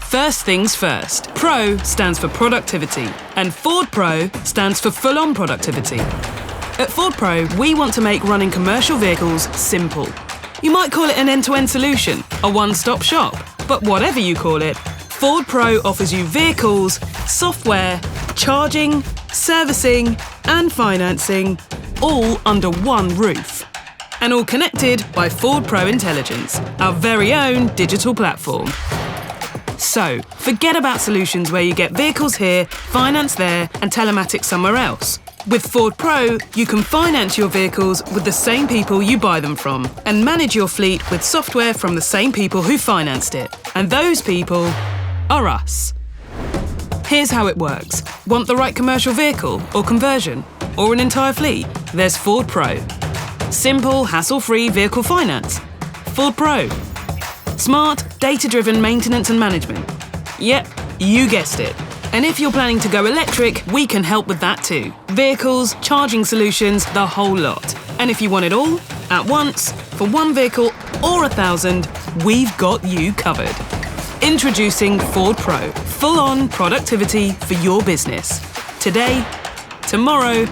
First things first. Pro stands for productivity, and Ford Pro stands for full-on productivity. At Ford Pro, we want to make running commercial vehicles simple. You might call it an end-to-end solution, a one-stop shop, but whatever you call it, Ford Pro offers you vehicles, software, charging, servicing, and financing, all under one roof. And all connected by Ford Pro Intelligence, our very own digital platform. So, forget about solutions where you get vehicles here, finance there, and telematics somewhere else. With Ford Pro, you can finance your vehicles with the same people you buy them from, and manage your fleet with software from the same people who financed it. And those people are us. Here's how it works. Want the right commercial vehicle or conversion, or an entire fleet? There's Ford Pro. Simple, hassle-free vehicle finance. Ford Pro. Smart, data-driven maintenance and management. Yep, you guessed it. And if you're planning to go electric, we can help with that too. Vehicles, charging solutions, the whole lot. And if you want it all, at once, for one vehicle or 1,000, we've got you covered. Introducing Ford Pro. Full-on productivity for your business. Today, tomorrow,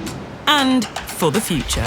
and for the future.